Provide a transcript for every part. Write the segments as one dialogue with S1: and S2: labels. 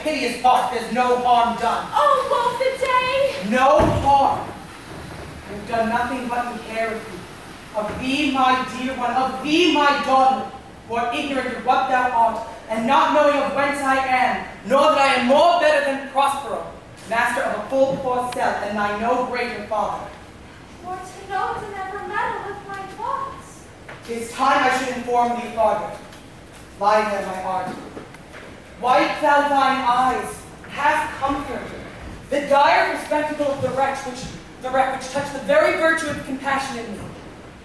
S1: piteous part, there's no harm done.
S2: Oh, woe the day!
S1: No harm. You've done nothing but inherit thee. Of thee, my dear one, of thee, my daughter, who are ignorant of what thou art, and not knowing of whence I am, nor that I am more better than Prospero, master of a full poor self, and thy no greater father.
S2: For to know to never meddle with my thoughts.
S1: 'Tis time I should inform thee farther. Lie there, my heart. Wipe thou thine eyes, have comfort. The dire spectacle of the wreck which touched the very virtue of compassion in me,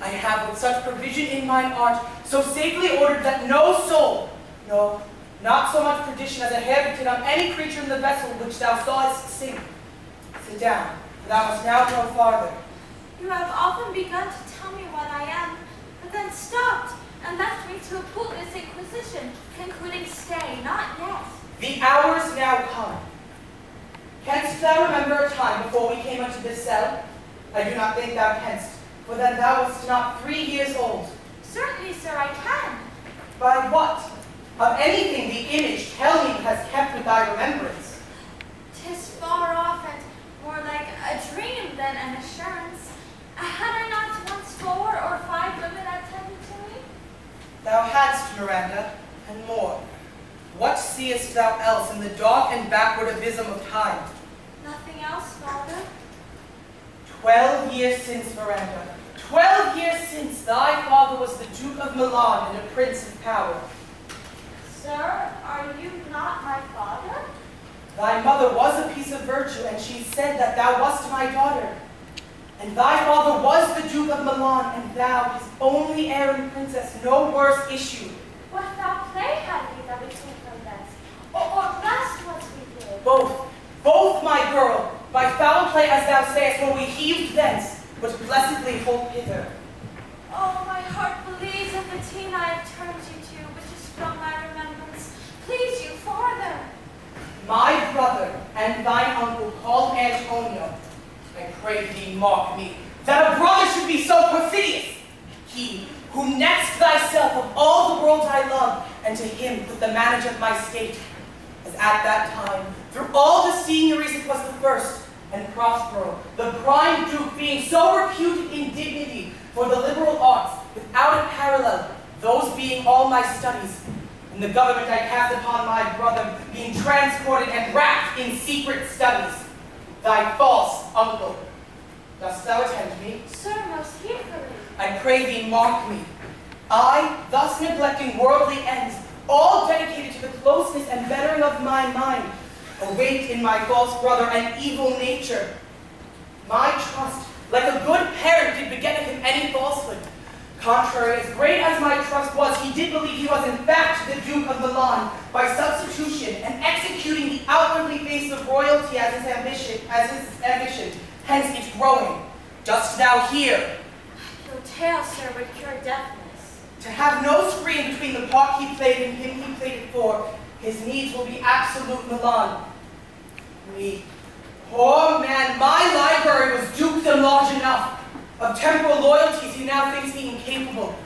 S1: I have with such provision in mine art, so safely ordered that no soul, no, not so much perdition as a hair betid on any creature in the vessel which thou sawest sink. Sit down, for thou must now go farther.
S2: You have often begun to tell me what I am, but then stopped and left me to a bootless inquisition, concluding stay, not yet.
S1: The hour is now come. Canst thou remember a time before we came unto this cell? I do not think thou canst, for then thou wast not 3 years old.
S2: Certainly, sir, I can.
S1: By what? Of anything the image tell me has kept with thy remembrance.
S2: 'Tis far off and more like a dream than an assurance. Had I not once 4 or 5 women attended to me?
S1: Thou hadst, Miranda, and more. What seest thou else in the dark and backward abysm of time?
S2: Nothing else, father.
S1: 12 years since, Miranda, 12 years since, thy father was the Duke of Milan and a prince of power.
S2: Sir, are you not my father?
S1: Thy mother was a piece of virtue, and she said that thou wast my daughter. And thy father was the Duke of Milan, and thou, his only heir and princess, no worse issue.
S2: What thou play had we that we came from thence? Or best what we did?
S1: Both, my girl, by foul play as thou sayest, were we heaved thence, but blessedly hold hither.
S2: Oh, my heart believes in the teen I have turned you to, which is from my remembrance. Please you farther.
S1: My brother and thine uncle called Antonio, I pray thee mark me, that a brother should be so perfidious. He, who next thyself of all the world I love, and to him put the manage of my state, as at that time, through all the signories it was the first, and Prospero, the prime duke, being so reputed in dignity for the liberal arts, without a parallel, those being all my studies, and the government I cast upon my brother, being transported and wrapped in secret studies. Thy false uncle. Dost thou attend me?
S2: Sir, most heedfully.
S1: I pray thee mark me. I, thus neglecting worldly ends, all dedicated to the closeness and bettering of my mind, await in my false brother an evil nature. My trust, like a good parent, did beget of him any falsehood. Contrary, as great as my trust was, he did believe he was in fact the Duke of Milan, by substitution, and executing the outwardly face of royalty as his ambition, hence its growing. Dost thou hear?
S2: Your tale, sir, would cure deafness.
S1: To have no screen between the part he played and him he played it for, his needs will be absolute Milan. Me, poor man, my library was dukedom large enough. Of temporal loyalties he now thinks me incapable.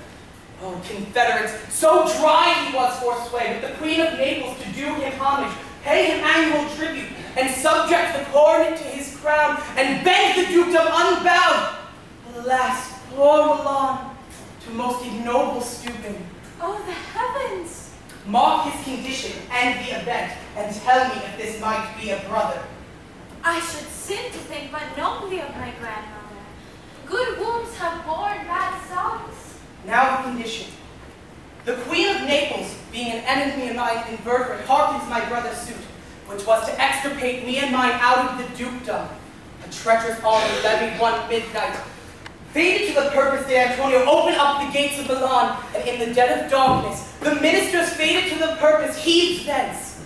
S1: Oh, confederates, so dry he was for sway, with the Queen of Naples to do him homage, pay him annual tribute, and subject the coronet to his crown, and beg the dukedom unbound. Alas, poor Milan, to most ignoble stooping.
S2: Oh, the heavens!
S1: Mark his condition and the event, and tell me if this might be a brother.
S2: I should sin to think but nobly of my grandmother. Good wombs have borne bad sons.
S1: Now the condition. The Queen of Naples, being an enemy of mine inveterate, hearkens my brother's suit, which was to extirpate me and mine out of the dukedom. A treacherous army levied one midnight. Fated to the purpose did Antonio open up the gates of Milan, and in the dead of darkness, the ministers fated to the purpose heaved thence.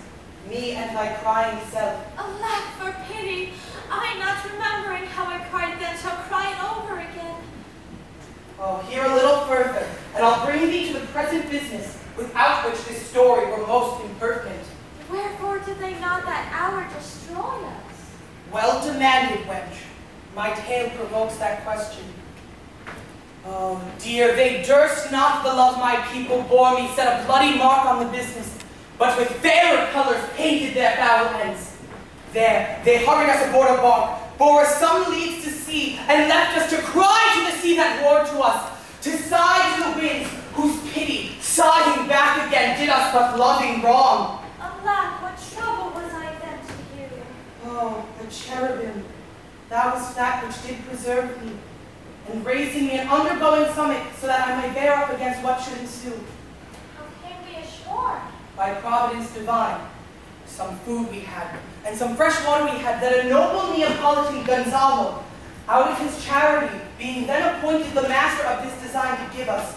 S1: Me and my crying self.
S2: Alack, for pity! I, not remembering how I cried then, shall cry it over again.
S1: Oh, hear a little further, and I'll bring thee to the present business, without which this story were most impertinent.
S2: Wherefore did they not that hour destroy us?
S1: Well demanded, wench. My tale provokes that question. Oh, dear, they durst not the love my people bore me set a bloody mark on the business, but with fairer colors painted their foul ends. There, they hurried us aboard a bark, bore us some leagues to sea, and left us to cry to the sea that roared to us, to sigh to the winds, whose pity, sighing back again, did us but loving wrong.
S2: Alack, what trouble was I then to you?
S1: Oh, the cherubim, thou was that which did preserve me, and raising me an undergoing summit, so that I may bear up against what should ensue.
S2: How came we ashore?
S1: By providence divine, some food we had, and some fresh water we had, that a noble Neapolitan Gonzalo, out of his charity, being then appointed the master of this design to give us.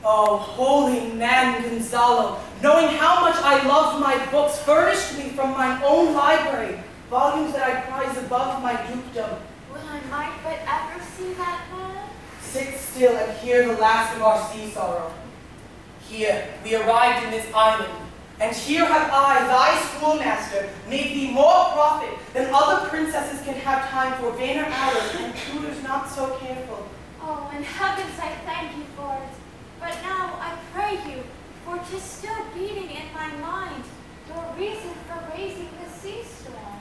S1: Oh, holy man Gonzalo, knowing how much I loved my books, furnished me from my own library, volumes that I prize above my dukedom.
S2: Will I might but ever see that man?
S1: Sit still and hear the last of our sea sorrow. Here we arrived in this island, and here have I, thy schoolmaster, made thee more profit than other princesses can have time for vainer hours and tutors not so careful.
S2: Oh, in heavens I thank you for it. But now I pray you, for 'tis still beating in my mind, your reason for raising the sea storm.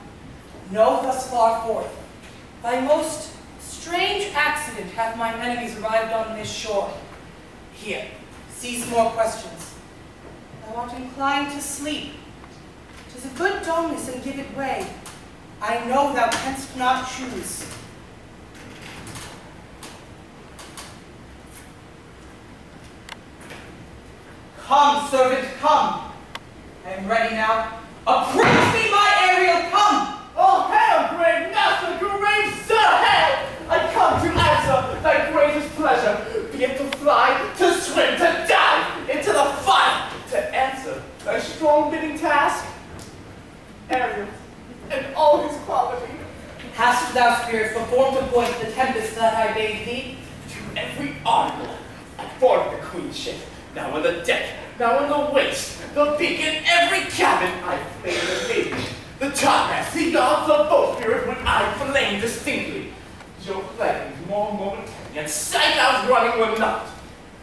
S1: Know thus far forth, by most strange accident have mine enemies arrived on this shore. Here, cease more questions. Thou art inclined to sleep. 'Tis a good dullness, and give it way. I know thou canst not choose. Come, servant, come. I am ready now. Approach me, my Ariel, come!
S3: Oh, hail, great master, great sir, hail! I come to answer thy greatest pleasure, be it to fly, to swim, to dive into the fire, to answer thy strong bidding task. Ariel, in all his quality,
S1: Hast thou, spirit, performed to point the tempest that I bade thee?
S3: to every article, aboard the queen's ship, now on the deck, now on the waist, the beacon, every cabin, I flame the pavement, the topmast, the yards, the bowsprit, when I flame distinctly. Your flags more momentary, and sight I was running when not.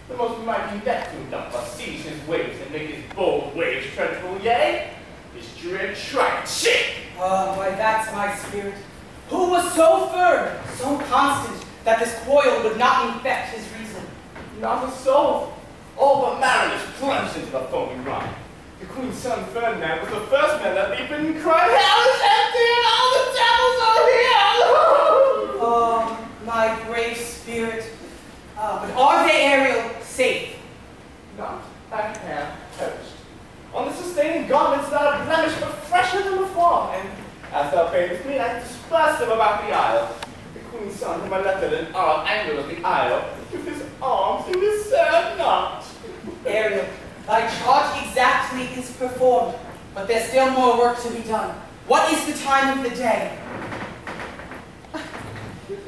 S3: The most mighty Neptune doth but seize his waves and make his bold waves dreadful, yea, his dread trident shake.
S1: Ah, why that's my spirit, who was so firm, so constant, that this coil would not infect his reason.
S3: Not a soul. All but mariners plunged into the foaming ride. The queen's son Ferdinand was the first man that leaped in and cried, "Hell is empty and all the devils are here!"
S1: Oh, my brave spirit. But are they, Ariel, safe?
S3: Not a hair perished. On the sustaining garments not a blemish, but fresher than before. And as thou badest me, I dispersed them about the isle. The queen's son, whom I left at an odd angle of the isle, with his arms he discerned not.
S1: Ariel, thy charge exactly is performed, but there's still more work to be done. What is the time of the day?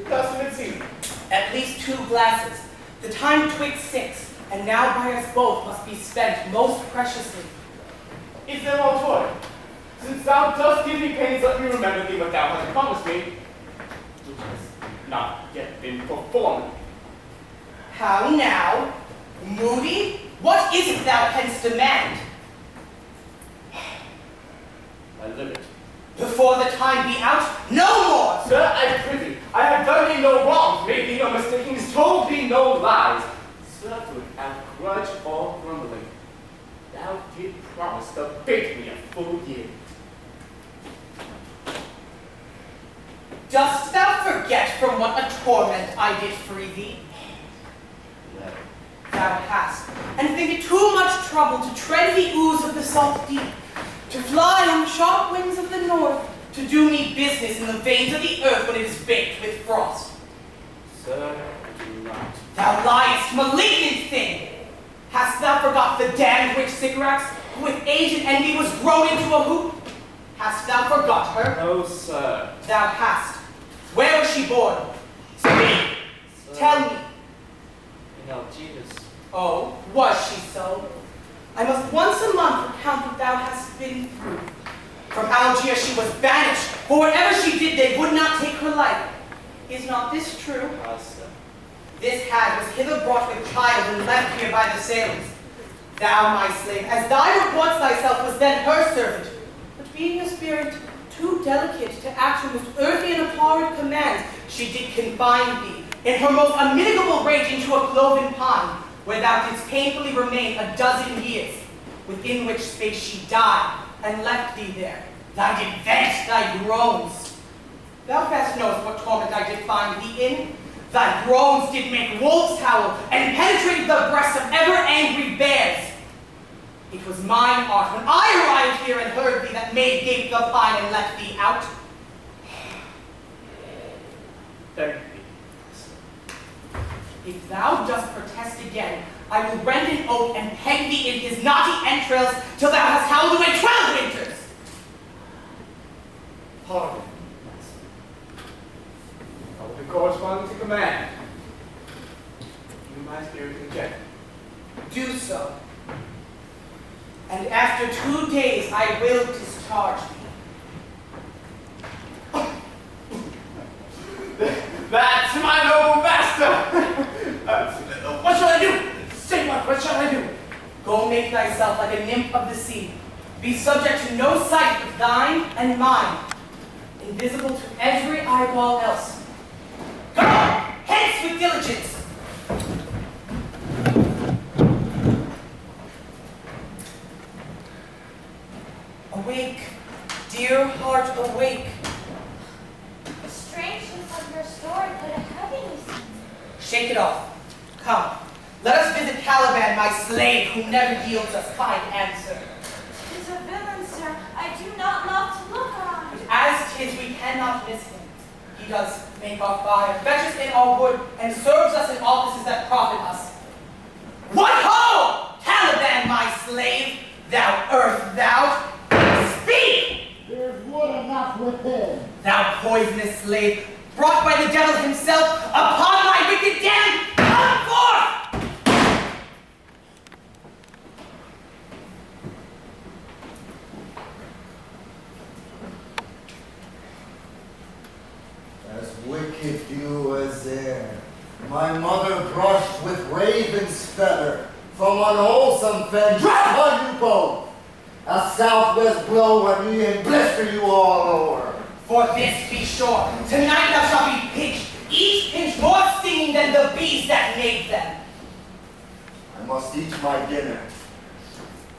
S3: Thus it seemed.
S1: At least 2 glasses. The time twixt 6, and now by us both must be spent most preciously.
S3: Is there more toy? Since thou dost give me pains, let me remember thee what thou hast promised me, which has not yet been performed.
S1: How now? Moody? What is it thou canst demand?
S3: I limit.
S1: Before the time be out, no more!
S3: Sir, I prithee, I have done thee no wrongs, made thee no mistakings, told thee no lies. Served without grudge or grumbling. Thou did promise to bait me a full year.
S1: Dost thou forget from what a torment I did free thee?
S3: Never.
S1: Thou hast, and think it too much trouble to tread the ooze of the salt deep, to fly on the sharp winds of the north, to do me business in the veins of the earth when it is baked with frost.
S3: Sir, do not.
S1: Thou liest, malignant thing! Hast thou forgot the damned witch Sycorax, who with age and envy was grown into a hoop? Hast thou forgot her?
S3: No, sir.
S1: Thou hast. Where was she born? Speak!
S3: Sir.
S1: Tell me.
S3: In Algiers.
S1: Oh, was she so? I must once a month recount what thou hast been through. From Algiers she was banished, for whatever she did they would not take her life. Is not this true?
S3: Ah, sir.
S1: This hag was hither brought with child and left here by the sailors. Thou, my slave, as thy reports thyself, was then her servant, but being a spirit too delicate to act her most earthly and abhorred commands, she did confine thee, in her most unmitigable rage, into a cloven pond, where thou didst painfully remain a dozen years, within which space she died, and left thee there. Thou did vent thy groans. Thou best knowest what torment I did find thee in. Thy groans did make wolves howl, and penetrated the breasts of ever-angry bears. It was mine art, when I arrived here and heard thee, that made gape the pine and let thee out.
S3: Thank thee.
S1: If thou dost protest again, I will rend an oak and peg thee in his knotty entrails till thou hast howled away 12 winters.
S3: Pardon. I will be corresponding to command. You, my spirit, in check.
S1: Do so. And after 2 days I will discharge thee.
S3: That's my noble master! What shall I do? Say what shall I do?
S1: Go make thyself like a nymph of the sea. Be subject to no sight but thine and mine, invisible to every eyeball else. Go! Hence with diligence! Awake, dear heart, awake.
S2: The strangeness of your story put a heaviness.
S1: Shake it off. Come, let us visit Caliban, my slave, who never yields us kind answer.
S2: Tis a villain, sir, I do not love to look on.
S1: But as 'tis, we cannot miss him. He does make our fire, fetches in our wood, and serves us in offices that profit us. What ho! Caliban, my slave, thou earth, thou, speak!
S4: There's wood enough within.
S1: Thou poisonous slave, brought by the devil himself, upon thy wicked dam, come forth!
S4: As wicked you as air, my mother brushed with raven's feather from unwholesome fen, drag on you both! A southwest blow run ye and blister you all over.
S1: For this be sure, tonight thou shalt be pinched, each pinch more stinging than the bees that made them.
S4: I must eat my dinner.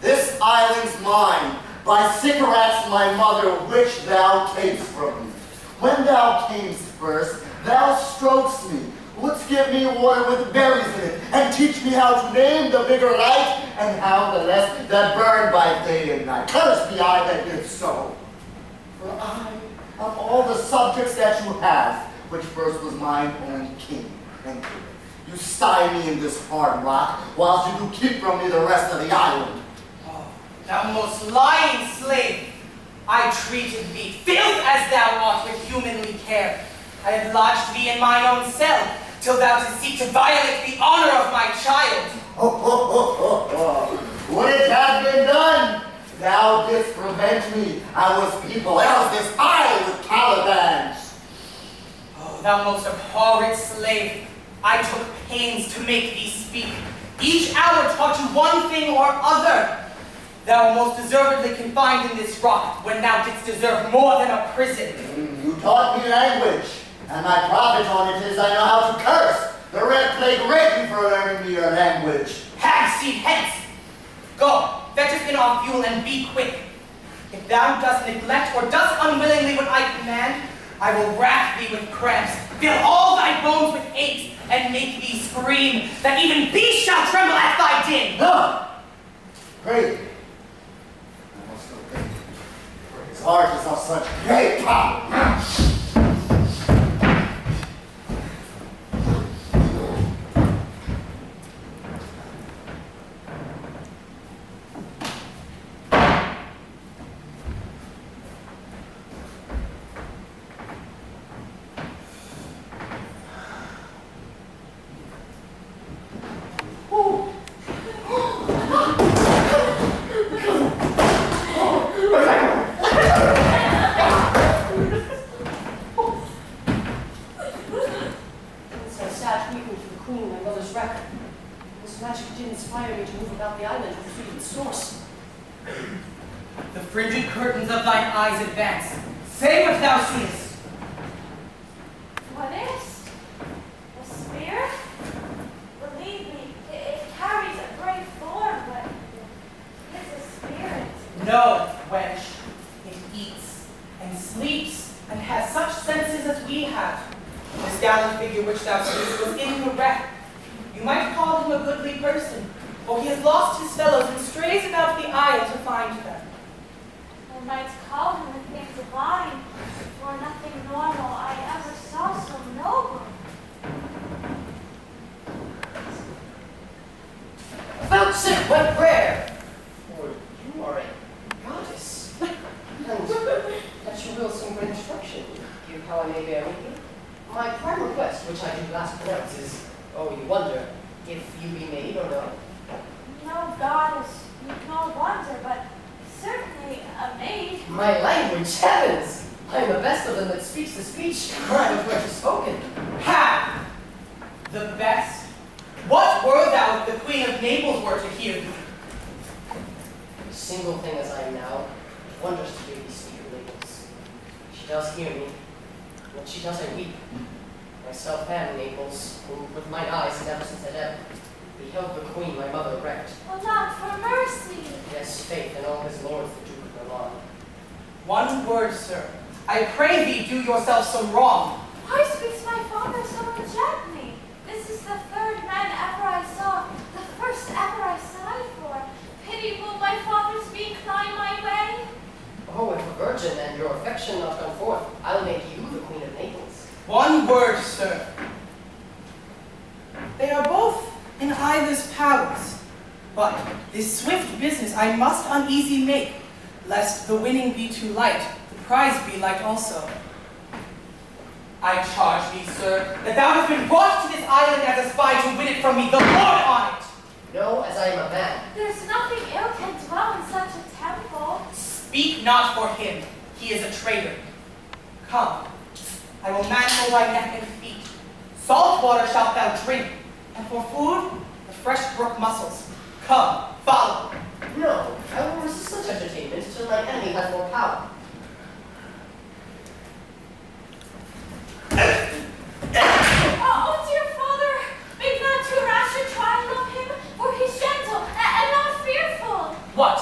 S4: This island's mine, by sycorax my mother, which thou takes from me. When thou camest first, thou strokest me, wouldst give me water with berries in it, and teach me how to name the bigger light, and how the less that burn by day and night. Cursed be I that did so. For I, of all the subjects that you have, which first was mine own king and queen, you sty me in this hard rock, whilst you do keep from me the rest of the island.
S1: Oh, thou most lying slave, I treated thee, filth as thou art, with humanly care. I had lodged thee in mine own cell, till thou didst seek to violate the honor of my child.
S4: Would it have been done? Thou didst prevent me. I was people else, this I with Calibans.
S1: Oh, thou most abhorrent slave, I took pains to make thee speak. Each hour taught you one thing or other. Thou most deservedly confined in this rock, when thou didst deserve more than a prison.
S4: You taught me language, and my profit on it is I know how to curse. The red plague raped you for learning me your language.
S1: Hag seed hence! Go, fetch us in our fuel and be quick. If thou dost neglect or dost unwillingly what I command, I will rack thee with cramps, fill all thy bones with aches, and make thee scream, that even beasts shall tremble at thy din.
S4: No! Great. I must obey. For his heart is of such great power.
S5: Magic did inspire me to move about the island with
S3: source?
S1: The frigid curtains of thine eyes advance. Say what thou seest.
S2: What is? A spirit? Believe me, it carries a great form, but it's a spirit.
S1: No, wench. It eats and sleeps and has such senses as we have. This gallant figure which thou seest was incorrect. You might call him a goodly person, for he has lost his fellows and strays about the isle to find them.
S2: I might call him a thing divine, for nothing normal I ever saw so noble.
S3: Vouchsafe my prayer, for you are a goddess. And that you will some great instruction, give how I may bear with you. My prime request, which I do last pronounce, is, oh, you wonder, if you be maid or no?
S2: No goddess, no wonder, but certainly a maid.
S3: My language, heavens! I am the best of them that speaks the speech, I have heard spoken.
S1: Ha! The best? What were thou if the Queen of Naples were to hear thee?
S3: A single thing as I am now, it wonders to do these secret labels. She does hear me. When she does, I weep. Myself am Naples, who with mine eyes, and ever since I have beheld the Queen, my mother, wrecked.
S2: Well, not for mercy.
S3: Yes, faith, and all his lords, the Duke of Milan.
S1: One word, sir. I pray thee do yourself some wrong.
S2: Why speaks my father so gently? This is the third man ever I saw, the first ever I sighed for. Pity will my father's be incline my way?
S3: Oh, if a virgin and your affection not come forth, I'll make you the Queen of Naples.
S1: One word, sir. They are both in either's powers, but this swift business I must uneasy make, lest the winning be too light, the prize be light also. I charge thee, sir, that thou hast been brought to this island as a spy to win it from me, the Lord on it!
S3: No, as I am a man.
S2: There's nothing ill can dwell in such a temple.
S1: Speak not for him, he is a traitor. Come, I will mantle thy neck and feet. Salt water shalt thou drink, and for food, the fresh brook mussels. Come, follow.
S3: No, I will resist such entertainment till my enemy has more power.
S2: Oh, dear father, make not too rash a trial of him, for he's gentle and not fearful.
S1: What?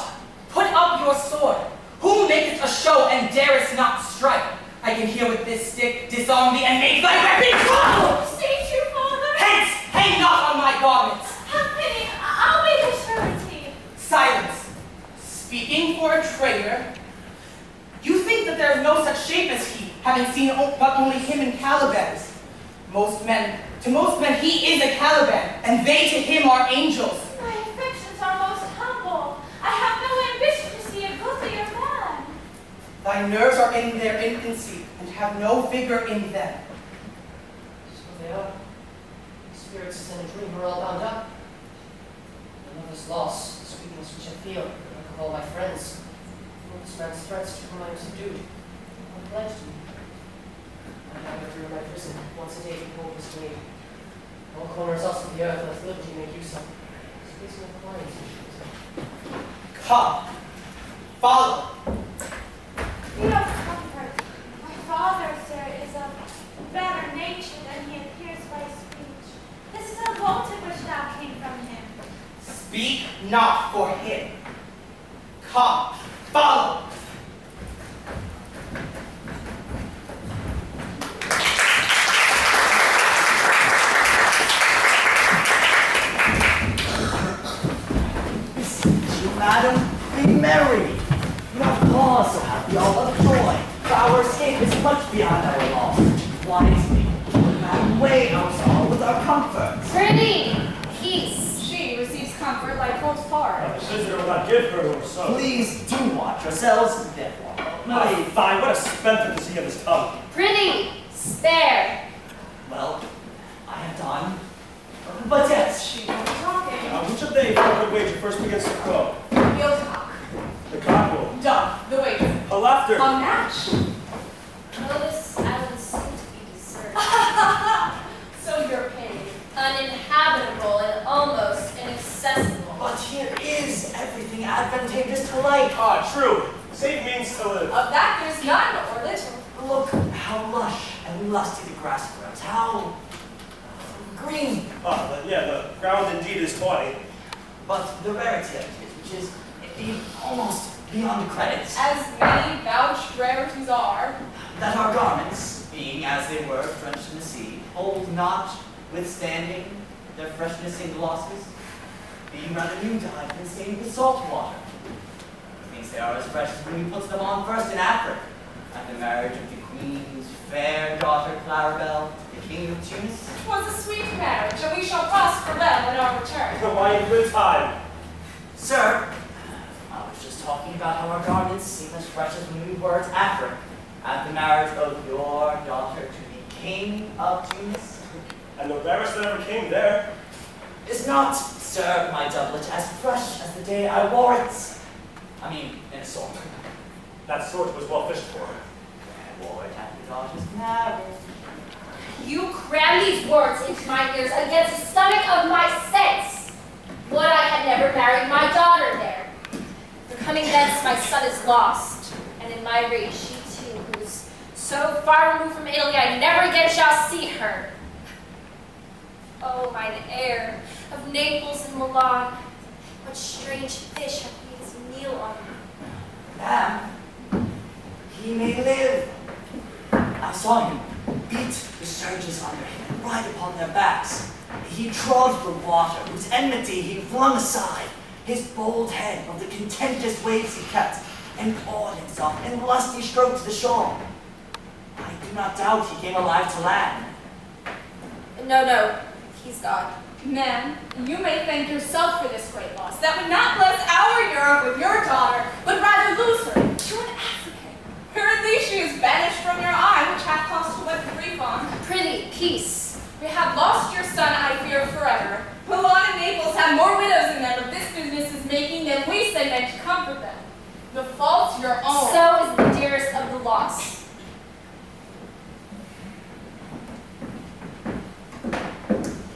S1: Put up your sword. Who maketh a show and darest not strike? I can here with this stick disarm thee and make thy weapon fall!
S2: Stay true, father.
S1: Hence, hang not on my garments.
S2: Have pity, I'll be his surety.
S1: Silence. Speaking for a traitor, you think that there is no such shape as he, having seen but only him in Calibans. To most men he is a Caliban, and they to him are angels.
S2: My affections are most humble. I have no ambition to see a goodlier man.
S1: Thy nerves are in their infancy, and have no vigor in them.
S3: So they are. Spirits in a dream are all bound up. My mother's loss, the sweetness which I feel, like of all my friends. This man's threats to whom I am subdued. What pledged me? I have it through my prison, once a day behold this blade. All corners else of the earth let liberty make use of. Space no clients.
S1: Come, follow.
S2: Be of comfort. My father, sir, is of better nature than he appears by speech. This is a motive which now came from him.
S1: Speak not for him. Come, follow.
S5: Madam, be merry. You have cause to have all of joy, for our escape is much beyond our loss. Wisely, Madam, weigh us all with our comfort.
S6: Pretty! Peace! She receives comfort like cold far.
S7: The visitor will not give her to her son.
S5: Please do watch yourselves, therefore.
S7: Ay, fine, what a spendthrift is he of his tongue.
S6: Pretty! Spare!
S5: Well, I have done. But yes,
S6: She was talking.
S7: Now, which of they for a good wager first begins to crow?
S6: You'll talk.
S7: The cock will.
S6: Done. The waiter.
S7: A laughter.
S6: A match. Notice island seems to be deserted. So you're paid. Uninhabitable and almost inaccessible.
S5: but here is everything How lush and lusty the grass grows. How green.
S7: Oh, yeah, the ground indeed is tawny.
S5: But the rarity of it is, which is indeed almost beyond credit,
S6: As many vouched rarities are.
S5: that our garments, being as they were drenched in the sea, hold not, withstanding their freshness and glosses, being rather new dyed and stained with salt water. It means they are as fresh as when we put them on first in Africa, at the marriage of the Queen's fair daughter Clarabelle, the King of Tunis.
S6: 'Twas a sweet marriage, and we shall prosper well in our return.
S7: Why, in good time.
S5: Sir, I was just talking about how our garments seem as fresh as when we were at Africa, at the marriage of your daughter to the King of Tunis.
S7: And the rarest that ever came there.
S5: Is not, sir, my doublet as fresh as the day I wore it? I mean, in a sort.
S7: That sort was well fished for.
S5: I wore it at your daughter's marriage.
S2: You cram these words into my ears against the stomach of my sense. Would I had never married my daughter there. For coming thence, my son is lost, and in my rage she too, who is so far removed from Italy, I never again shall see her. Oh, mine heir of Naples and Milan, what strange fish hath made his meal on me.
S5: Ma'am, he may live. I saw him beat the surges under him and ride upon their backs. He trod the water, whose enmity he flung aside. His bold head of the contentious waves he kept, and awed himself in lusty strokes the shore. I do not doubt he came alive to land.
S2: No, he's gone.
S6: Man, you may thank yourself for this great loss. That would not bless our Europe with your daughter, but rather lose her to an African. Or at least she is banished from your eye, which hath cost you what grief on.
S2: Prithee, peace.
S6: We have lost your son, I fear, forever. Milan and Naples have more widows in them of this business is making than we send men to comfort them. The fault's your own.
S2: So is the dearest of the lost.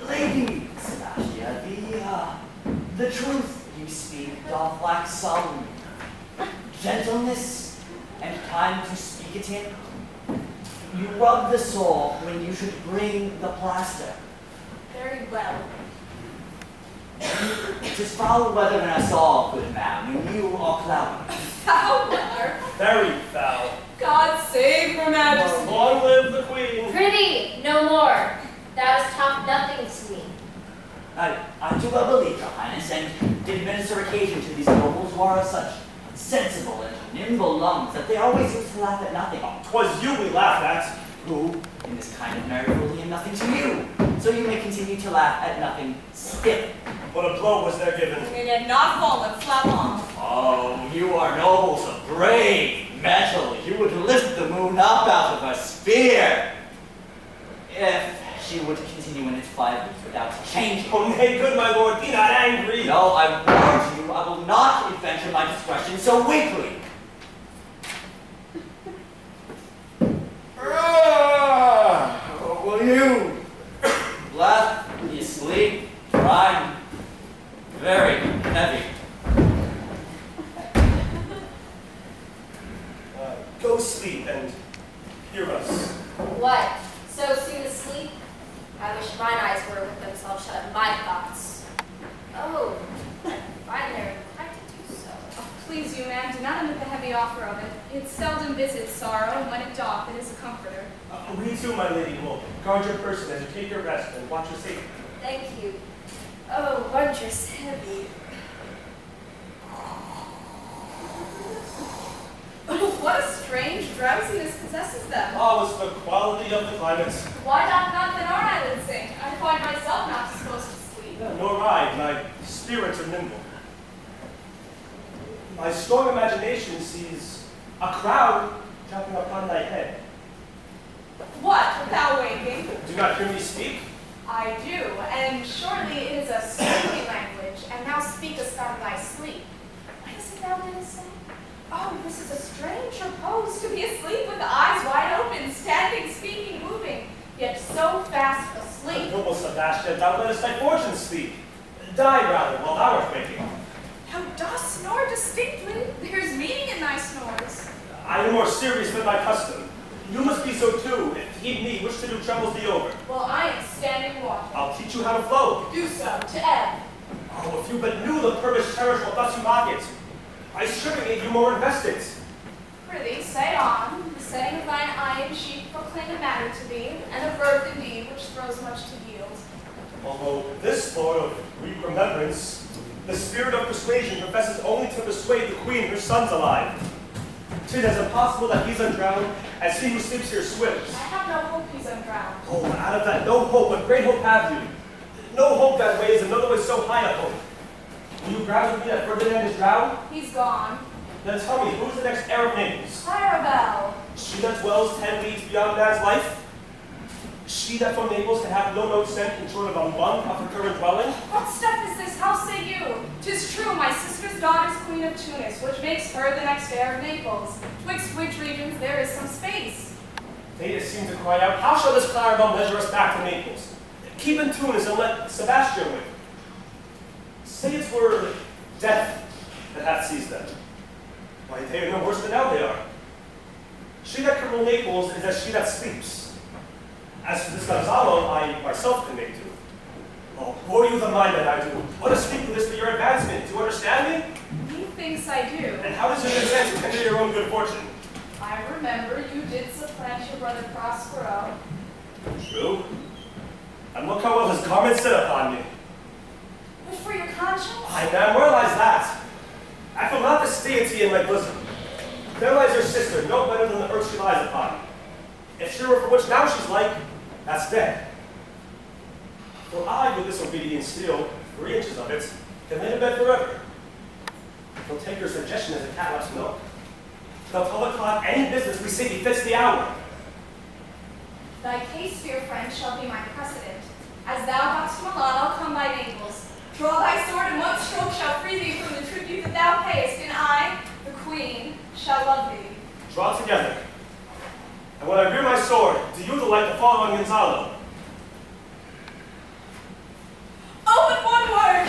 S5: Lady Sebastian, the truth you speak doth lack some gentleness and time to speak it in. You rub the sore when you should bring the plaster.
S6: Very well.
S5: 'Tis foul weather when I saw, good ma'am, when you are cloudy.
S6: Foul weather.
S7: Very foul.
S6: God save her majesty.
S7: Long live the Queen.
S2: Prithee, no more. Thou hast talked nothing to me.
S5: I do well believe, your highness, and did minister occasion to these nobles who are of such sensible and nimble lungs that they always used to laugh at nothing.
S7: 'Twas you we laughed at.
S5: Who, in this kind of merry will mean nothing to you, so you may continue to laugh at nothing still.
S7: What a blow was there given.
S6: It had not fallen flat long.
S5: Oh, you are nobles of brave metal. You would lift the moon up out of her sphere. If she would continue in its 5 weeks without changing.
S7: Oh, nay, good my lord, be not angry.
S5: No, I warn you, I will not adventure my discretion so weakly. Will you? Left, you sleep, I'm very heavy.
S7: Go sleep and hear us.
S2: What? So soon asleep? I wish mine eyes were with themselves shut, my thoughts. Oh, I never tried to do so.
S6: Oh, please you, ma'am, do not omit the heavy offer of it. It seldom visits sorrow, and when it doth, it is a comforter.
S7: We too, my lady, will guard your person as you take your rest and watch your safety.
S2: Thank you. Oh, wondrous heavy.
S6: Oh, what a strange drowsiness possesses them.
S7: Oh, it's the quality of the climate.
S6: Why doth not then our island sink? I find myself not disposed to sleep.
S7: Nor I, my spirits are nimble. My strong imagination sees a crowd jumping upon thy head.
S6: What, without waking?
S7: Do not hear me speak?
S6: I do, and surely it is a stately language, and thou speakest on thy sleep. What is it thou didst say? Oh, this is a strange repose, to be asleep with the eyes wide open, standing, speaking, moving, yet so fast asleep.
S7: Noble Sebastian, thou lettest thy fortune sleep. Die rather, while thou art waking.
S6: Thou dost snore distinctly. There's meaning in thy snores.
S7: I am more serious than my custom. You must be so too, if he and me wish to do troubles thee over.
S6: Well, I am standing water.
S7: I'll teach you how to flow.
S6: Do so, to ebb.
S7: Oh, if you but knew the purpose cherished will thus you mock it. By stripping it, you more invest it.
S6: Prithee, say on. The setting of thine eye and cheek proclaim a matter to thee, and a verb indeed which throws much to yield.
S7: Although this Lord of weak remembrance, the spirit of persuasion professes only to persuade the queen her son's alive. 'Tis as impossible that he's undrowned as he who sleeps here swims.
S6: I have no hope he's undrowned.
S7: Oh, but out of that no hope, what great hope have you? No hope that weighs another way so high a hope. Will you grouse with me that Ferdinand is drowned?
S6: He's gone.
S7: Then tell me, who's the next heir of Naples?
S6: Clarabelle.
S7: She that dwells 10 leagues beyond man's life? She that from Naples can have no note sent in short of on one of her current dwelling?
S6: What stuff is this? How say you? 'Tis true, my sister's daughter's queen of Tunis, which makes her the next heir of Naples, twixt which regions there is some space.
S7: They seem to cry out, how shall this Clarabelle measure us back to Naples? Keep in Tunis and let Sebastian win. Say it were death that hath seized them. Why, they are no worse than now they are. She that can rule Naples is as she that sleeps. As for this Gonzalo, I myself can make do. Oh, bore you the mind that I do. What a speak of this for your advancement. Do you understand me?
S6: Methinks I do.
S7: And how does it advance to hinder your own good fortune?
S6: I remember you did supplant your brother Prospero.
S7: True. And look how well his garments sit upon me.
S6: But for your conscience?
S7: Aye, ma'am, where lies that? I feel not this deity in my bosom. There lies your sister, no better than the earth she lies upon. If she were for which now she's like, that's dead. For I, with this obedience steel, 3 inches of it, can lay in bed forever. He'll take your suggestion as a cat laps milk. They'll tell the clock any business we say befits the hour.
S6: Thy case, dear friend, shall be my precedent. As thou dost Milan, I'll come by Naples. Draw thy sword, and one stroke shall free thee from the tribute that thou payest, and I, the queen, shall love thee.
S7: Draw together. And when I rear my sword, do you delight to fall on Gonzalo?
S6: Oh, but one word!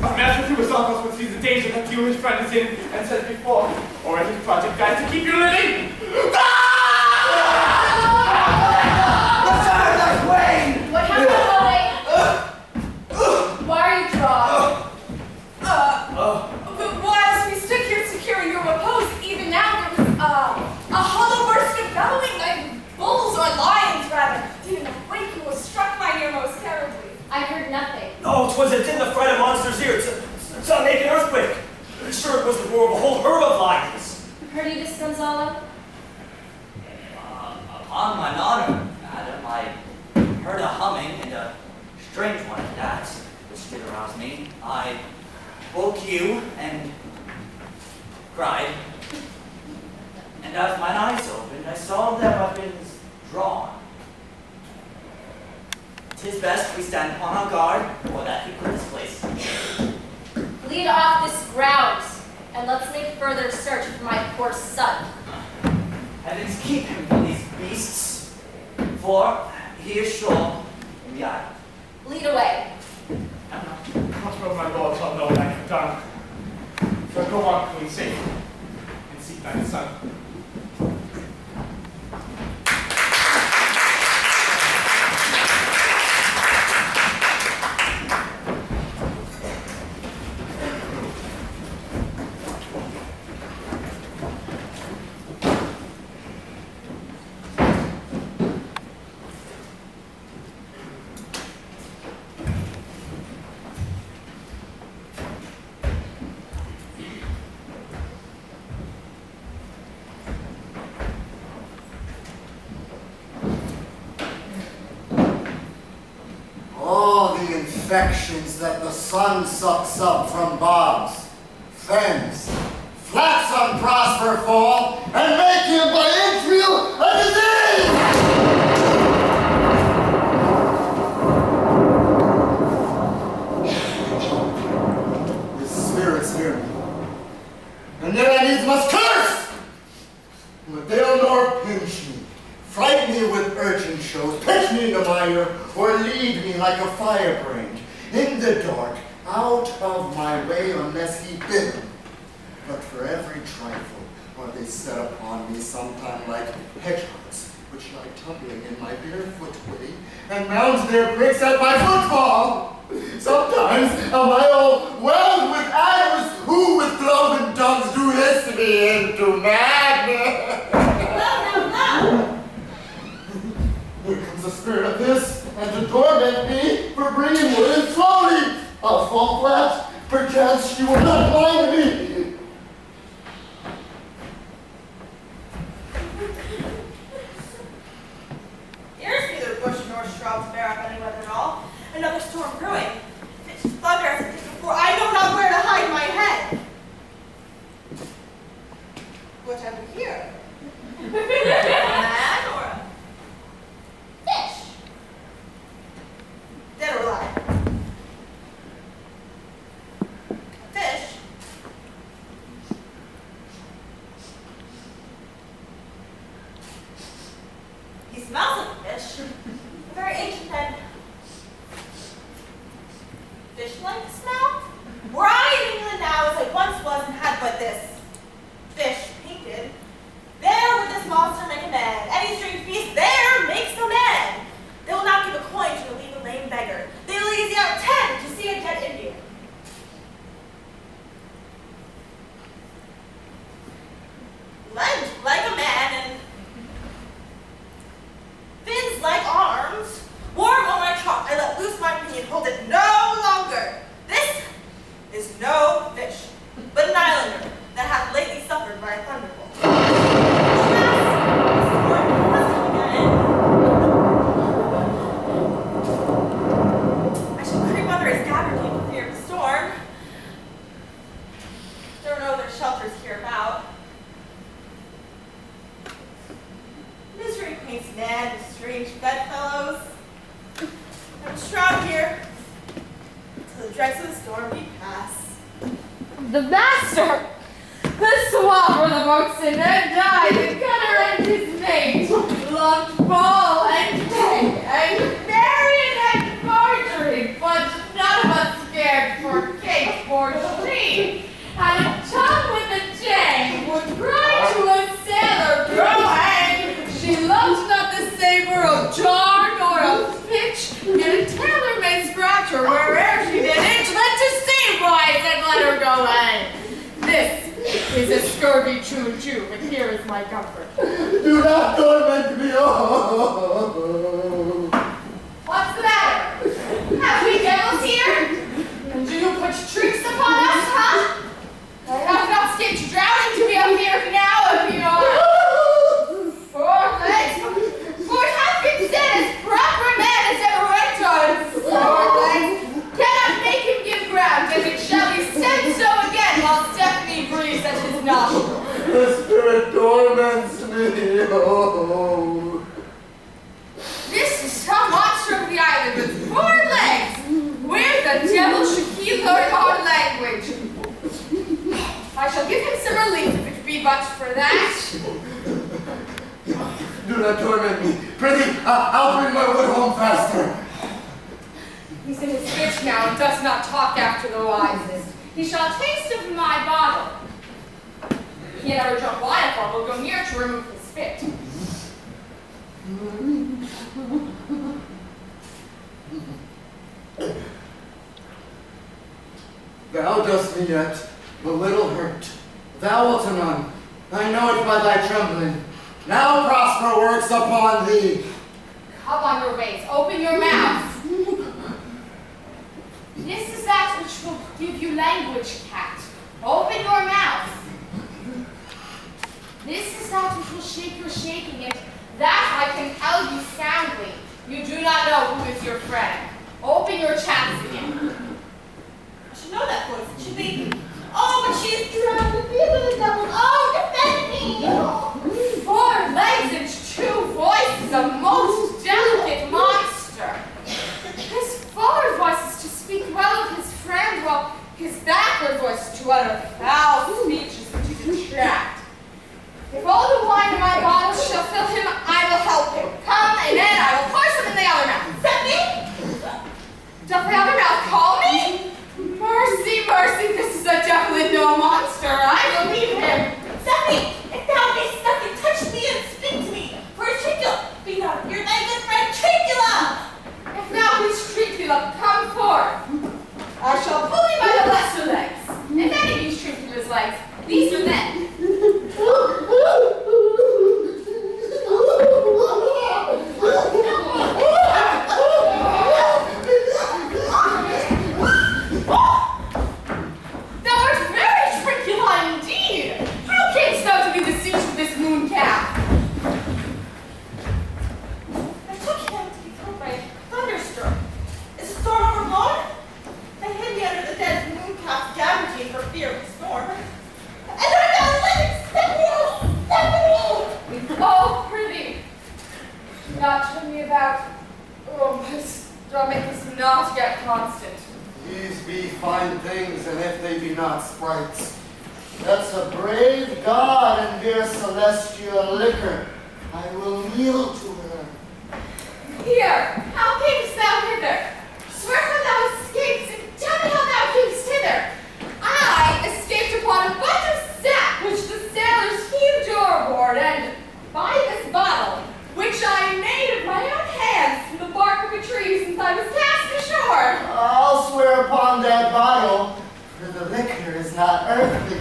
S3: Our master through his office would see the danger that you and his friend is in, and says before, or in his project guide to keep you living.
S2: What happened, Ollie? Why are you drawn?
S6: But whilst we stood here securing your repose, even now there was a hollow burst of bellowing like bulls or lions, rather. Didn't awake and was struck my ear most terribly.
S2: I heard nothing.
S7: Oh, 'twas it in the fright of monster's ear to make an earthquake. Sure, it was the roar of a whole herd of lions.
S2: Heard you this, Gonzalo?
S5: Upon mine honor, madam, I heard a humming, and a strange one at that, which did arouse me. I woke you and cried, and as mine eyes opened, I saw their weapons drawn. 'Tis best we stand upon our guard, or that he quit this place.
S2: Lead off this ground, and let's make further search for my poor son.
S5: Heavens keep him from these beasts, for he is sure in the island.
S2: Lead away.
S3: Prospero, my lord, shall know what I have done. So go on, queen, safe, and seek thy son.
S4: Infections that the sun sucks up from bogs, fens, flats on Prosper fall, and make him by intrigue a disease! His spirits hear me, and yet I needs must curse! But they'll nor pinch me, fright me with urchin shows, pitch me into mire, or lead me like a firebrand in the dark, out of my way unless he bid him. But for every trifle, or they set upon me sometime like hedgehogs, which lie tumbling in my barefoot way, and mound their bricks at my footfall. Sometimes am I all whelmed with adders, who with cloven tongues do hiss me into madness.
S6: No.
S4: Here comes the spirit of this, and to torment me for bringing wood and slowly. I'll fall flat, perchance she will not find me.
S6: Here's neither bush nor shrub to bear up any weather at all. Another storm brewing. If it's thunder as it did before, I know not where to hide my head. What have we here? A man or a fish? Dead or alive? A fish? He smells like a fish. A very ancient and fish-like smell. Were I in England now as I once was and had but this fish painted, there would this monster make a man. Any strange beast there makes no man. They will not give a coin to relieve a lame beggar. They will easy out 10 to see a dead Indian. Legs like a man and fins like arms. Warm on my chalk, I let loose my pinion, hold it no longer. This is no fish, but an islander that hath lately suffered by a thunderbolt. Alas, the storm must come again. I shall creep under his gabardine for fear of the storm. There are no other shelters hereabout. Misery paints man with strange bedfellows. I will shroud here till the dregs of the storm be past.
S8: The master! The swab were the boatswain and died, the gunner and his mate, loved ball and cake, and Marion and Marjorie, but none of us cared for cake, for she had a tongue with a jang, would cry to a sailor, go hang. She loved not the savor of jar nor of pitch, yet a tailor may scratch her where'er she did itch. Let to see, boys, and let her go hang. This is a scurvy choo-choo, but here is my comfort.
S4: Do not torment me, oh.
S8: What's the matter? Have we devils here? And do you put tricks upon us, huh? I have not skipped drowning to be up here now if you are. 4 legs, for it hath been said as proper man as ever went on 4 legs. Cannot make him give ground, and it shall be said so again while Stephanie breathes at his nostril.
S4: The spirit torments me, oh.
S8: This is some monster of the island with 4 legs. Where the devil should he learn our language? I shall give him some relief if it be but for that.
S4: Do not torment me. Prithee, I'll bring my wood home faster.
S8: He's in his fit now and does not talk after the wisest. He shall taste of my bottle. He had never drunk wine before, will go near to remove his fit.
S4: Thou dost me yet a little hurt. Thou wilt anon. I know it by thy trembling. Now prosper works upon thee.
S8: Come on your ways, open your mouth. This is that which will give you language, cat. Open your mouth. This is that which will shake your shaking it. That I can tell you soundly. You do not know who is your friend. Open your chats again.
S6: I should know that voice. It should be, oh, but she is drowned with the devil. Oh, defend me.
S8: 4 legs and 2 voices, a most delicate monster. His forward voice is to speak well of his friend, while his backward voice is to utter foul speeches which he detract. If all the wine in my bottle shall fill him, I will help him. Come, and then I will force him in the other mouth. Set me? Doth the other mouth call me? Mercy, mercy, this is a devil and no monster. about. Oh, my stomach is not yet constant.
S4: These be fine things, and if they be not sprites, that's a brave God and dear celestial liquor. I will kneel to her.
S8: Here, how camest thou hither? Swear how thou escapest, and tell me how thou camest hither. I escaped upon a bunch of sap which the sailors heaved overboard, and by this bottle, which I made of my own hands from the bark of a tree since I was cast ashore.
S4: I'll swear upon that bottle, for the liquor is not earthly.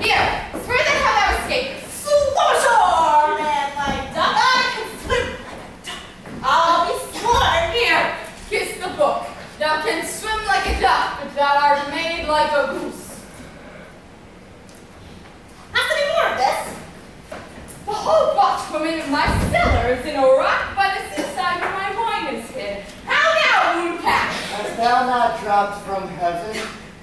S8: Here, swear then how thou escapest.
S1: Swim ashore, man, like duck. I can swim like a duck. I'll be sworn.
S8: Here, kiss the book. Thou canst swim like a duck, but thou art made like a goose.
S1: Have any more of this?
S8: The whole box woman in my cellar is in a rock by the seaside where my wine is hid. How now, moon cat?
S4: Hast thou not dropped from heaven?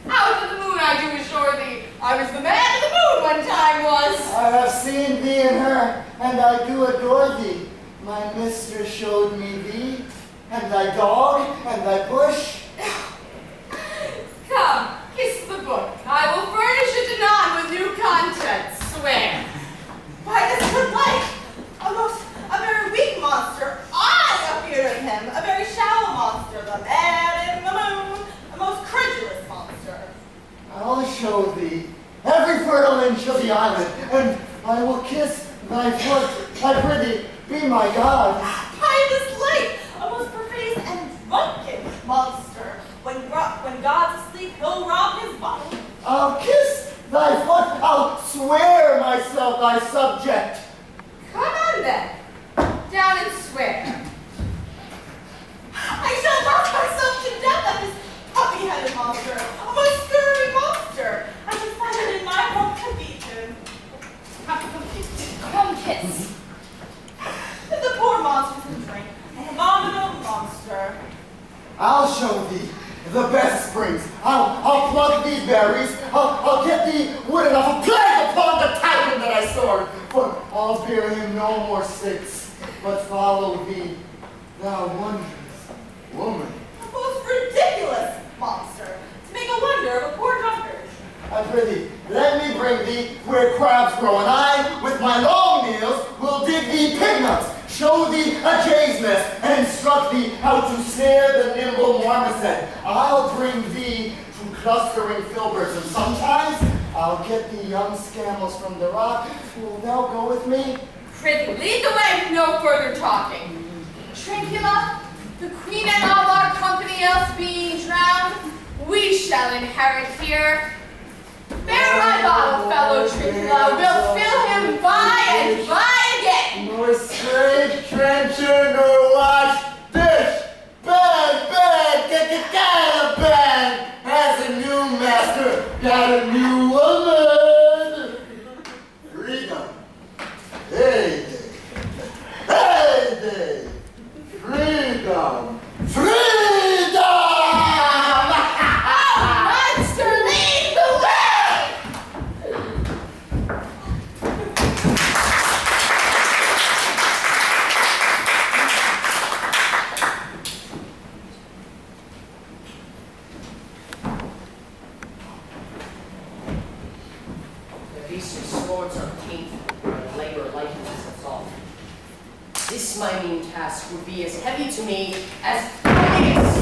S8: Out of the moon I do assure thee, I was the man of the moon one time was.
S4: I have seen thee and her, and I do adore thee. My mistress showed me thee, and thy dog, and thy bush.
S8: Come, kiss the book. I will furnish it anon with new contents. Swear.
S1: By this good light, a very weak monster, I appeared in him, a very shallow monster, the man in the moon, a most credulous monster.
S4: I'll show thee every fertile inch of the island, and I will kiss thy foot. I prithee, be my God.
S1: By this light, a most perfidious and drunken monster. When God's asleep, he'll rob his body.
S4: I'll kiss thy foot. I'll swear myself thy subject.
S8: Come on then. Down and swear.
S1: I shall knock myself to death at this puppy-headed monster, a most scurvy monster. I can find it in my own confusion.
S8: Come kiss.
S1: If the poor monster can drink, an abominable monster.
S4: I'll show thee the best springs. I'll pluck these berries. I'll get thee wood enough to plague upon the titan that I soared. For I'll bear him no more six, but follow thee, thou wondrous woman.
S1: A most ridiculous monster, to make a wonder of a poor drunkard.
S4: I prithee, let me bring thee where crabs grow, and I, with my long nails, will dig thee pig nuts, show thee a jay's nest, and instruct thee how to snare the nimble marmoset. I'll bring thee to clustering filberts, and sometimes I'll get thee young scamels from the rock. Will thou go with me?
S8: Prithee, lead the way with no further talking. Trincula, the queen and all our company else being drowned, we shall inherit here. Bear my bottle, fellow Trincula, we'll fill him by and by again.
S4: Nor scrape, trencher, nor wash, dish, bag, get a bag. Has a new master, got a new woman. Freedom. Hey, day. Freedom. Freedom!
S8: Oh, monster, lead the way!
S9: The beastly swords are painful, and labor lightens us off. This my mean task would be as heavy to me as Phineas.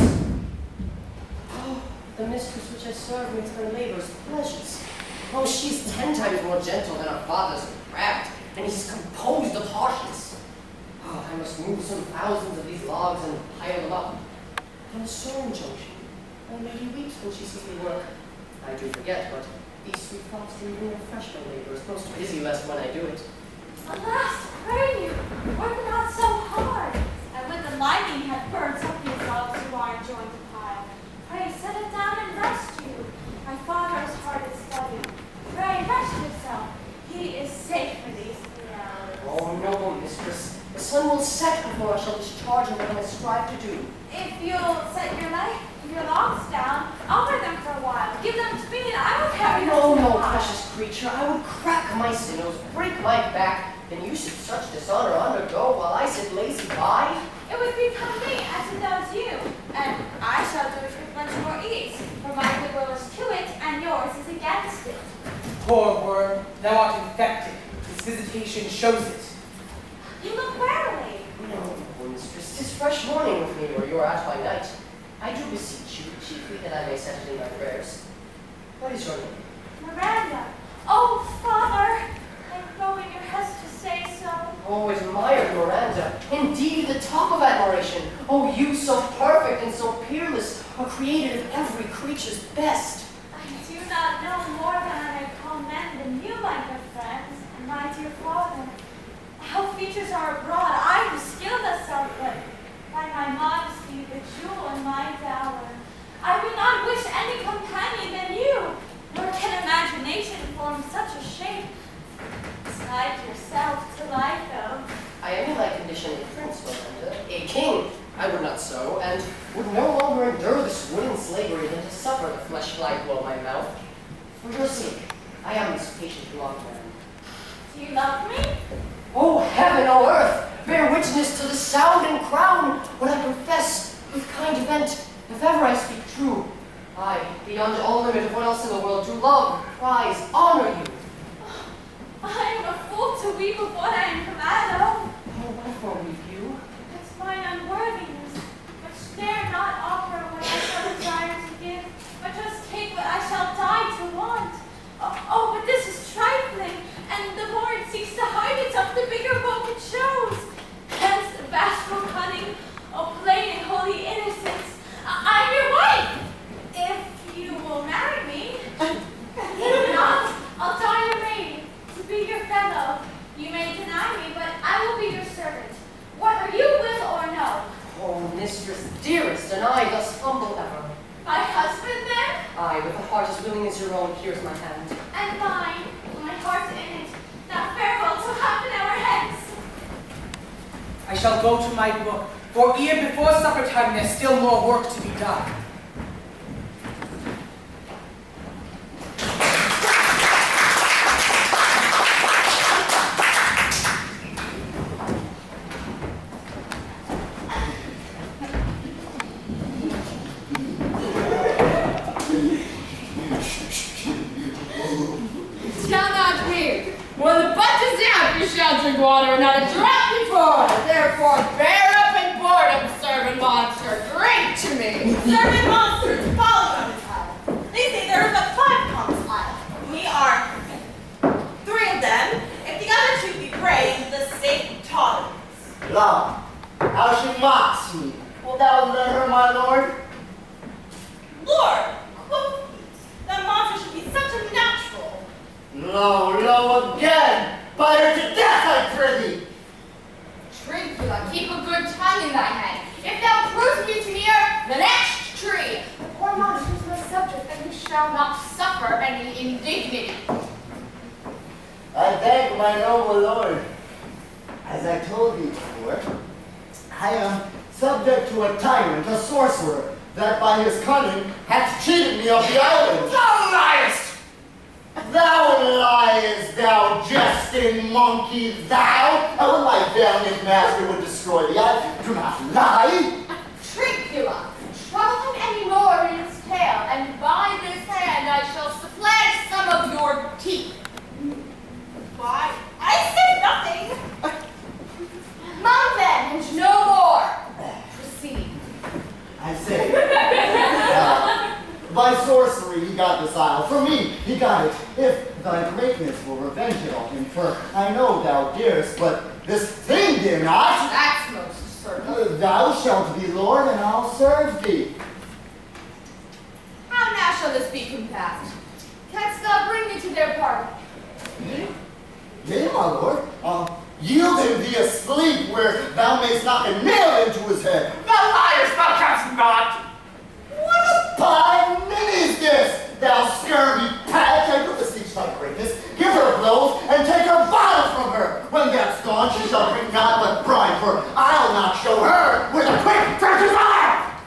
S9: Oh, the mistress which I serve with her labors pleasures. Oh, she's 10 times more gentle than her father's craft, and he's composed of harshness. Oh, I must move some thousands of these logs and pile them up. On a sewing junction, my lady weeps when she sees me work. I do forget, but these sweet thoughts do even refresh my labors, most busy less when I do it.
S2: Alas, pray you, work not so hard. And when the lightning had burnt up yourselves who are enjoying the pile, pray set it down and rest you. My father's heart is studying. Pray rest yourself. He is safe for these 3 hours.
S9: Oh, noble mistress, the sun will set before I shall discharge in what I strive to do.
S2: If you'll set your logs down, I'll wear them for a while. Give them to me and I will carry them
S9: No,
S2: to the
S9: no,
S2: pile.
S9: precious creature, I would crack my sinews, break my back, Then you should such dishonor undergo while I sit lazy by?
S6: It would become me as it does you, and I shall do it with much more ease, for my goodwill is to it, and yours is against it.
S1: Poor worm, thou art infected. This visitation shows it.
S6: You look warily.
S9: No, mistress, 'tis fresh morning with me, or you are out by night. I do beseech you, chiefly that I may set it in my prayers. What is your name?
S6: Miranda. Oh, Father, I know in your haste to say so.
S9: Oh, admired Miranda. Indeed, the top of admiration. Oh, you so perfect and so peerless, are created of every creature's best.
S6: I do not know more than I may commend you, my good friends, and my dear father. How features are abroad, I am skilled as somewhat. By my modesty, the jewel in my dower. I would not wish any companion than you, nor can imagination form such a shape. Slide yourself to life, though.
S9: I am in thy condition a prince, Miranda, a king. I would not so, and would no longer endure this wooden slavery than to suffer the flesh fly blow my mouth. For your sake, I am this patient long man.
S6: Do you love me?
S9: Oh, heaven, oh, earth, bear witness to the sound and crown when I profess with kind event, if ever I speak true. I, beyond all limit of what else in the world, do love, prize, honor you.
S6: I am a fool to weep of what I am glad of.
S9: Oh, wherefore weep you?
S6: It's mine unworthiness, which dare not offer what I shall desire to give, but just take what I shall die to want. Oh, but this is trifling, and the more it seeks to hide itself, the bigger bulk it shows. Hence the bashful cunning, oh, plain and holy innocence. I'm your wife, if you will marry me. If not, I'll die your maid, to be your fellow. You may deny me, but I will be your servant, whether you will or no.
S9: Oh, mistress, dearest, and I thus humble ever.
S6: My husband, then?
S9: I, with a heart as willing as your own, here's my hand.
S6: And mine, my heart in it. Now farewell till half an hour hence.
S1: I shall go to my book, for ere before supper time there's still more work to be done.
S8: Shall not be. When the butt is out, you shall drink water and not a drop before. Therefore, bear up and boredom, servant monster. Drink to me.
S10: Servant monsters, follow them, child. They say there is but 5 pumps aisle. We are 3 of them. If the other 2 be brave, the state totters.
S4: Love, how she mocks me. Wilt thou let her, my lord?
S10: Lord, quoth he, that monster should be such a natural.
S4: No, no, again! Bite her to death, I prithee!
S8: Trincula, keep a good tongue in thy head. If thou provest me to hear the next tree, the poor monster is my subject, and you shall not suffer any indignity.
S4: I beg, my noble lord. As I told thee before, I am subject to a tyrant, a sorcerer, that by his cunning hath cheated me of the island.
S3: Thou liest!
S4: Thou liest, thou jesting monkey, thou! I would my valiant master would destroy thee. I do not lie.
S8: Trincula, trouble him any more in his tail, and by this hand I shall supplant some of your teeth.
S10: Why, I say nothing.
S8: Mount then, and no more. Proceed.
S4: I say, by sorcery he got this isle. For me he got it. If thy greatness will revenge it on him, for I know thou dearest, but this thing dare not.
S8: That's most certain.
S4: Thou shalt be lord, and I'll serve thee.
S8: How now shall this be compassed? Canst thou bring me to their party?
S4: Yea, my lord. Yielding thee asleep, where thou mayst knock a nail into his head.
S3: Thou liest, thou canst not!
S4: What a pie is this, thou scurvy patch? I do beseech thy greatness. Give her blows, and take her bottle from her. When that's gone, she shall bring naught but brine, for I'll not show her with a quick treasure's eye.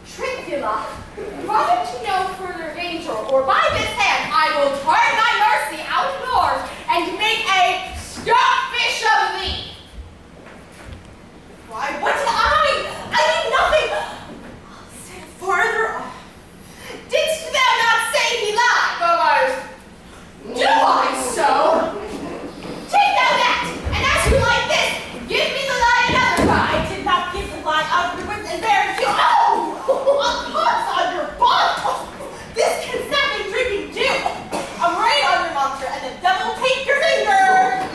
S8: Trincula, rather to no further danger, or by this hand I will turn thy mercy out of doors,
S10: and make a stockfish of thee. Why, what did I did nothing. Stand farther off. Didst thou not say he lied? Do I so? Take thou that, and as you like this, give me the lie another time. I did not give the lie out of the wits and bear you. Oh! A corpse on your butt! This can second drinking do. A rain on your monster, and the devil take your finger!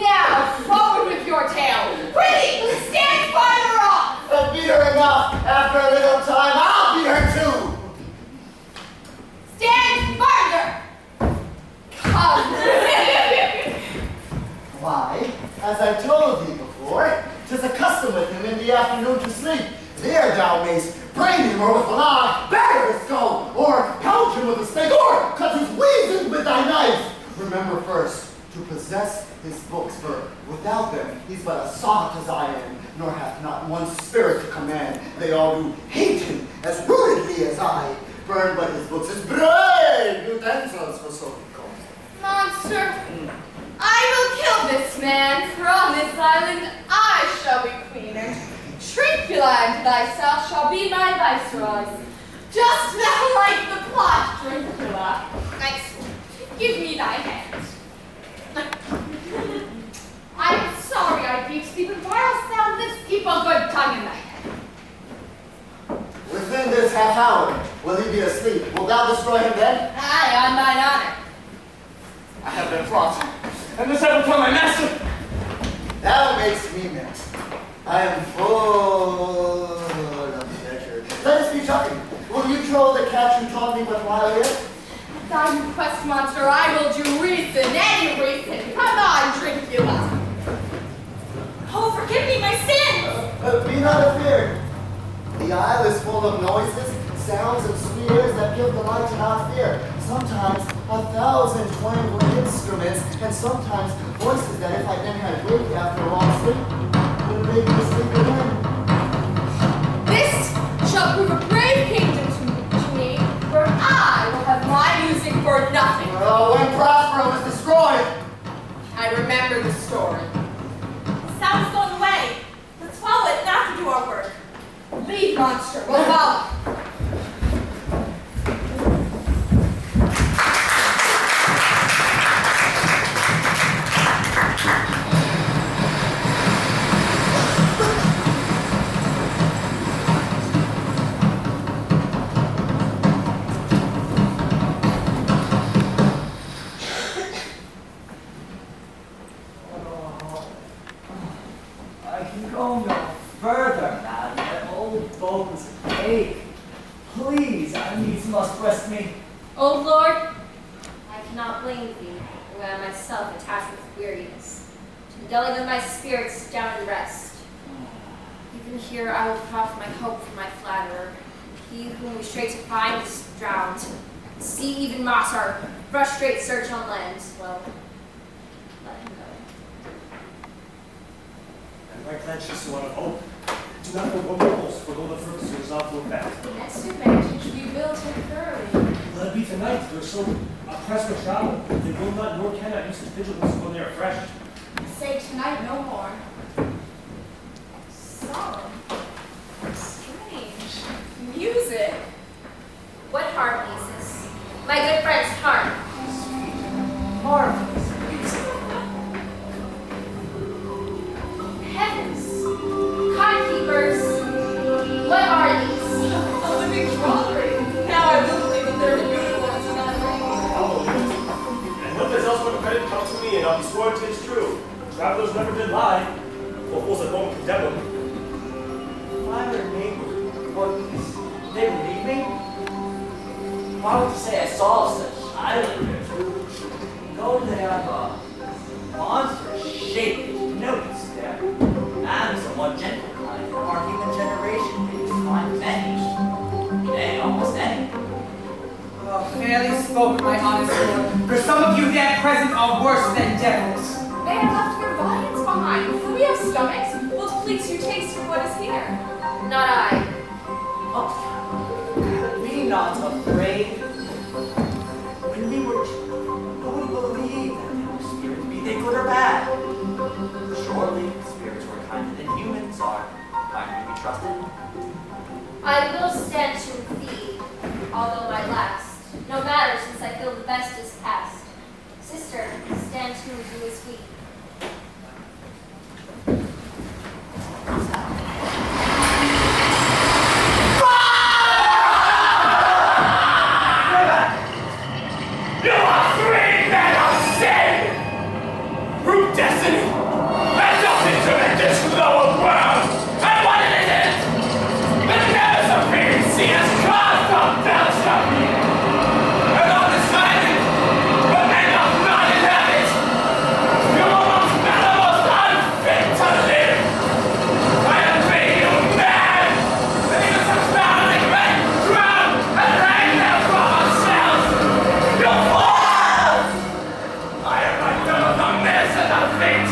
S2: Now, forward with your tale.
S10: Pretty! Stand farther off!
S4: But beat her enough. After a little time, I'll beat her too.
S10: Stand farther!
S2: Come.
S4: Why, as I told thee before, 'tis a custom with him in the afternoon to sleep. There thou mayst brain him or with a log, batter his skull, or pound him with a stake, or cut his weasand with thy knife. Remember first to possess his books, for without them he's but a sot as I am, nor hath not one spirit to command. They all do hate him as rootedly as I. Burn but his books as brave utensils, for so he calls them.
S8: Monster, I will kill this man, for on this island I shall be queen, and Trincula and thyself shall be my viceroys. Just thou like the plot, Trincula. Give me thy hand. I am sorry I beat thee, but whilst thou livest, keep a good tongue in thy head.
S4: Within this half hour will he be asleep. Wilt thou destroy him then?
S8: Aye, on mine honor.
S3: I have been fraught, and this I will tell my master.
S4: Thou makes me melt. I am full of pleasure. Let us be talking. Will you troll the cat you taught me but while yet?
S8: Thy request, monster, I will do reason, any reason. Come on, Trincula.
S10: Oh, forgive me my sins!
S4: Be not afeard. The isle is full of noises, sounds, and spheres that give the light to not fear. Sometimes 1,000 twangling instruments, and sometimes voices that if I then had waked after a long sleep, would have made me sleep again.
S8: This shall prove a brave kingdom to me, where I will have my music for nothing.
S4: Oh, when Prospero was destroyed!
S8: I remember the story.
S10: The sound's gone away. Let's follow it and have to do our work.
S8: Leave, monster, we'll follow.
S5: I can go no further now. My old bones ache. Please, I needs must rest me.
S2: O Lord, I cannot blame thee, who am myself attached with weariness, to dulling of my spirits down and rest. Even here I will put off my hope for my flatterer. He whom we straight to find is drowned. See even moss our frustrate search on land. Well, let him go.
S7: And my pledges to one of hope. Do not know what goals for the first to resolve to effect.
S2: The next advantage we will take thoroughly.
S7: Let it be tonight. They're so oppressed with travel. They will not nor cannot use the vigilance when they are fresh.
S8: Say tonight no more.
S6: Solemn. Strange. Music.
S2: What harp is this? My good friend's harp.
S5: Marvelous.
S2: Heavens! Timekeepers! What are these?
S6: A living drawing. Now I will believe that they're beautiful and flattering.
S7: And what does else but credit come to me, and I'll be sworn 'tis true. Travelers never did lie. Or fools at home condemn them.
S5: Fire neighbor, what is they believe me? Why would you say I saw such islanders who go there of a monstrous shape that you notice there, and somewhat gentle kind from our human generation that you find many, nay, almost any.
S1: Oh, fairly spoken, my honest lord. For some of you there present are worse than devils.
S6: They have left their viands behind. For we have stomachs. Will it please you taste of what is here?
S2: Not I.
S5: Oh, could be not afraid. When we were children, no one believed that there were spirits, be they good or bad. Surely spirits were kinder than humans are. Kinder to be trusted.
S2: I will stand to thee, although I last. No matter, since I feel the best is past. Sister, stand to who is weak.
S3: You are three men of sin! Root destiny! And nothing tremendous lower world! And what it is! The nerves of fear see us cast from Belgium! And on the silent, but men of not inhabit! You almost men are most unfit to live! I have made you mad! And you some founding men drown and hang them from ourselves! You fools! I am like them of the medicine of fate!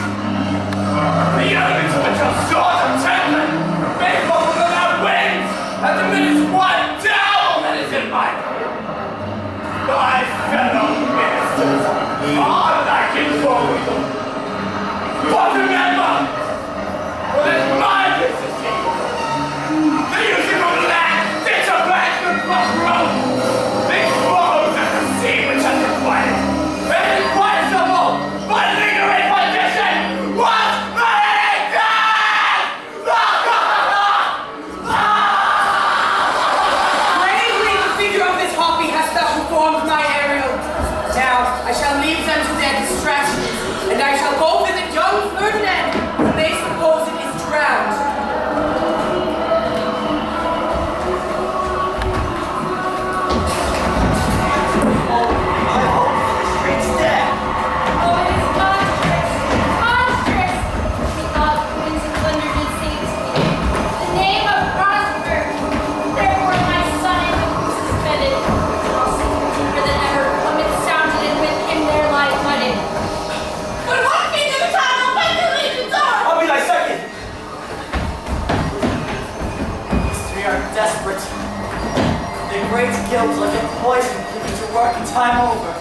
S3: The elements of which are sword and temper may fall without wings and diminish one devil that is in my power. My fellow ministers are lacking for you. But remember, what is my business here? The using of land, ditch of land, and rough road. These flows at the sea which has required. It is quite simple, but lingering condition was very good!
S1: Bravely the figure of this harpy hast thou performed my aerial. Now I shall leave them to their distractions, and I shall go visit young Ferdinand, whom they suppose it is drowned.
S5: I hope the street's dead.
S2: Oh, it is monstrous! Monstrous! Methought the winds and thunder did sing to me. The name of Prosper! Therefore my son in hope suspended. Deeper than ever, it sounded, and with him there lie flooded.
S10: But what feet of the time will fight the legions are?
S5: I'll be thy second. These three are desperate. Their great guilt like a poison given to work in time over.